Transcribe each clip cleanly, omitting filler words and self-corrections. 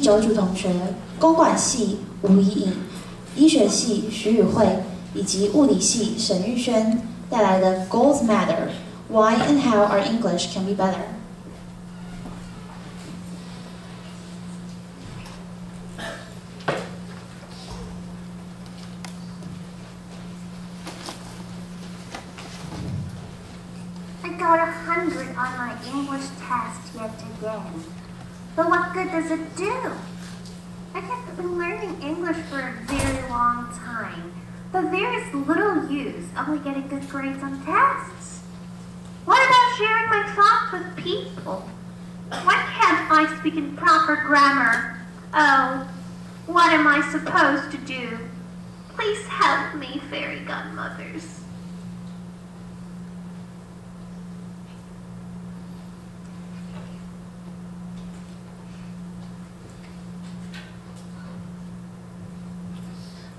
九组同学、公管系吴怡颖、医学系徐宇慧以及物理系沈玉轩带来的 Goals Matter: Why and How Our English Can Be Better。Got 100 on my English test yet again. But what good does it do? I have been learning English for a very long time, but there is little use only getting good grades on tests. What about sharing my thoughts with people? Why can't I speak in proper grammar? Oh, what am I supposed to do? Please help me, fairy godmothers.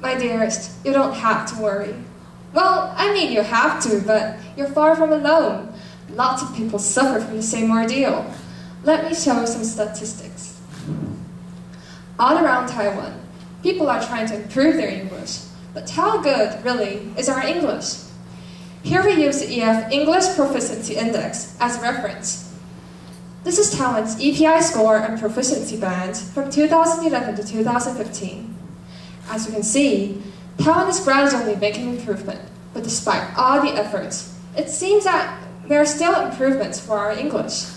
My dearest, you don't have to worry. Well, I mean you have to, but you're far from alone. Lots of people suffer from the same ordeal. Let me show you some statistics. All around Taiwan, people are trying to improve their English, but how good, really, is our English? Here we use the EF English Proficiency Index as a reference. This is Taiwan's EPI score and proficiency band from 2011 to 2015. As you can see, Taiwan is gradually making improvement, but despite all the efforts, it seems that there are still improvements for our English.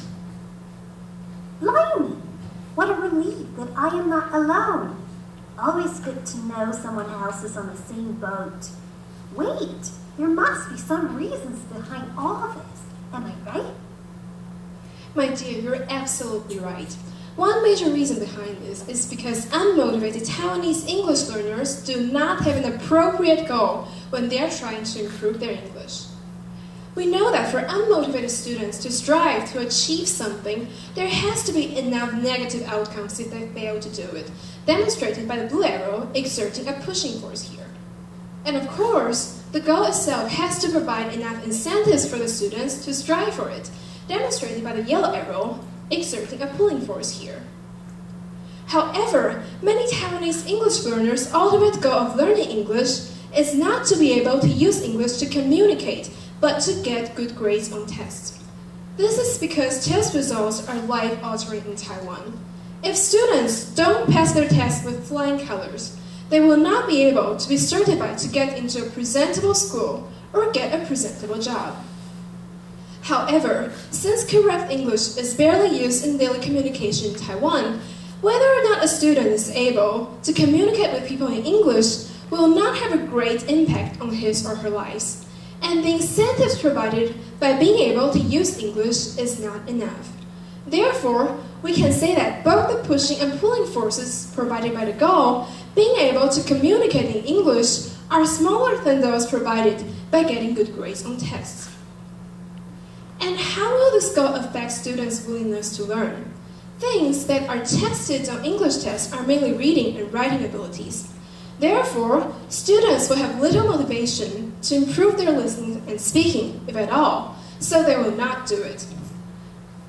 Blimey! What a relief that I am not alone. Always good to know someone else is on the same boat. Wait, there must be some reasons behind all of this. Am I right? My dear, you're absolutely right. One major reason behind this is because unmotivated Taiwanese English learners do not have an appropriate goal when they are trying to improve their English. We know that for unmotivated students to strive to achieve something, there has to be enough negative outcomes if they fail to do it, demonstrated by the blue arrow exerting a pushing force here. And of course, the goal itself has to provide enough incentives for the students to strive for it, demonstrated by the yellow arrow exerting a pulling force here. However, many Taiwanese English learners' ultimate goal of learning English is not to be able to use English to communicate, but to get good grades on tests. This is because test results are life-altering in Taiwan. If students don't pass their tests with flying colors, they will not be able to be certified to get into a presentable school or get a presentable job. However, since correct English is barely used in daily communication in Taiwan, whether or not a student is able to communicate with people in English will not have a great impact on his or her lives, and the incentives provided by being able to use English is not enough. Therefore, we can say that both the pushing and pulling forces provided by the goal, being able to communicate in English, are smaller than those provided by getting good grades on tests. And how will this goal affect students' willingness to learn? Things that are tested on English tests are mainly reading and writing abilities. Therefore, students will have little motivation to improve their listening and speaking, if at all, so they will not do it.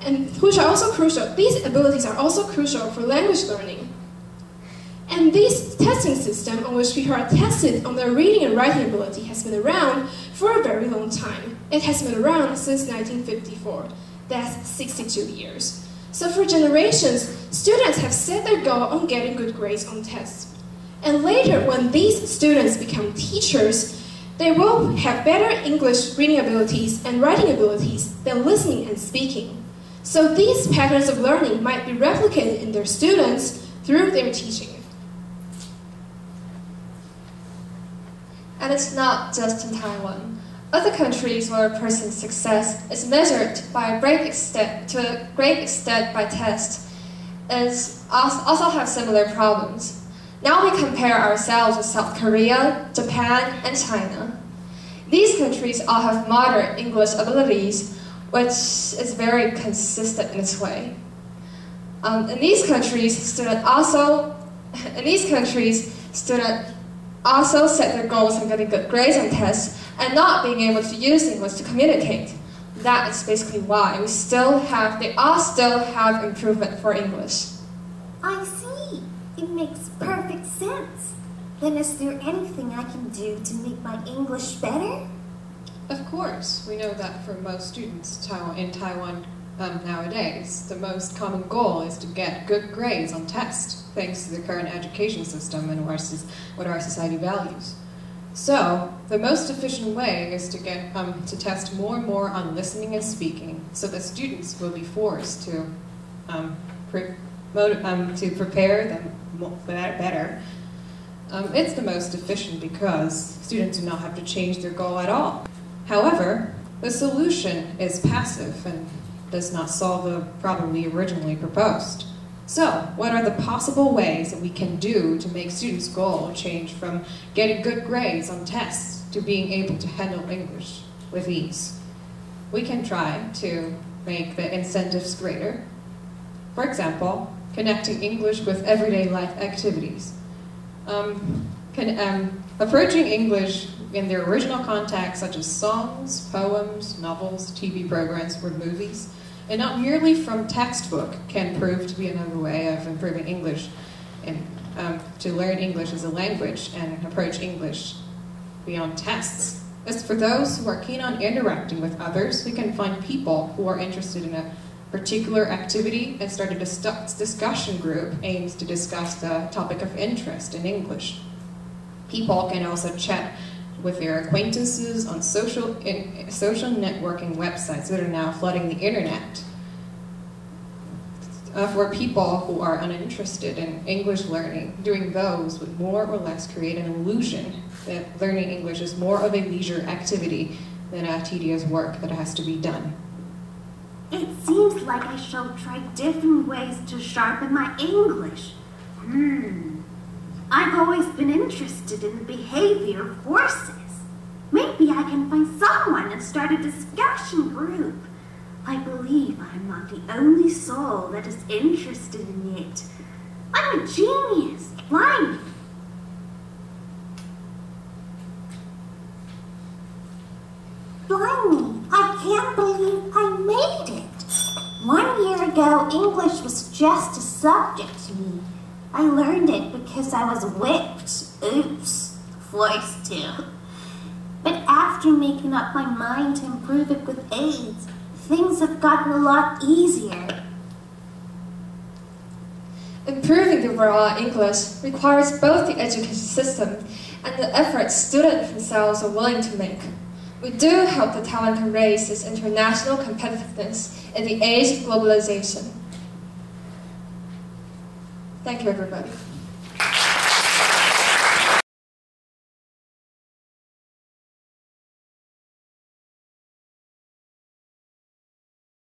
And which are also crucial, these abilities are also crucial for language learning. And this testing system on which people are tested on their reading and writing ability has been around for a very long time. It has been around since 1954. That's 62 years. So for generations, students have set their goal on getting good grades on tests. And later, when these students become teachers, they will have better English reading abilities and writing abilities than listening and speaking. So these patterns of learning might be replicated in their students through their teaching. And it's not just in Taiwan. Other countries where a person's success is measured to a great extent by tests also have similar problems. Now we compare ourselves with South Korea, Japan, and China. These countries all have moderate English abilities, which is very consistent in its way. In these countries, students also set their goals on getting good grades on tests and not being able to use English to communicate. That is basically why they all still have improvement for English. I see. It makes perfect sense. Then is there anything I can do to make my English better? Of course, we know that for most students in Taiwan nowadays, the most common goal is to get good grades on tests, thanks to the current education system and what our society values. So, the most efficient way is to get to test more and more on listening and speaking, so that students will be forced to prepare them better. It's the most efficient because students do not have to change their goal at all. However, the solution is passive and does not solve the problem we originally proposed. So, what are the possible ways that we can do to make students' goal change from getting good grades on tests to being able to handle English with ease? We can try to make the incentives greater. For example, connecting English with everyday life activities. Approaching English in their original context, such as songs, poems, novels, TV programs, or movies, and not merely from textbook, can prove to be another way of improving English and to learn English as a language and approach English beyond tests. As for those who are keen on interacting with others, we can find people who are interested in a particular activity and start a discussion group aimed to discuss the topic of interest in English. People can also chat with their acquaintances on social networking websites that are now flooding the internet. For people who are uninterested in English learning, doing those would more or less create an illusion that learning English is more of a leisure activity than a tedious work that has to be done. It seems like I shall try different ways to sharpen my English. I've always been interested in the behavior of horses. Maybe I can find someone and start a discussion group. I believe I'm not the only soul that is interested in it. I'm a genius. Blimey. Blimey, I can't believe I made it. 1 year ago, English was just a subject to me. I learned it because I was whipped. Oops, forced to. But after making up my mind to improve it with aids, things have gotten a lot easier. Improving the overall English requires both the education system and the efforts students themselves are willing to make. We do hope that Taiwan can raise its international competitiveness in the age of globalization. Thank you, everybody.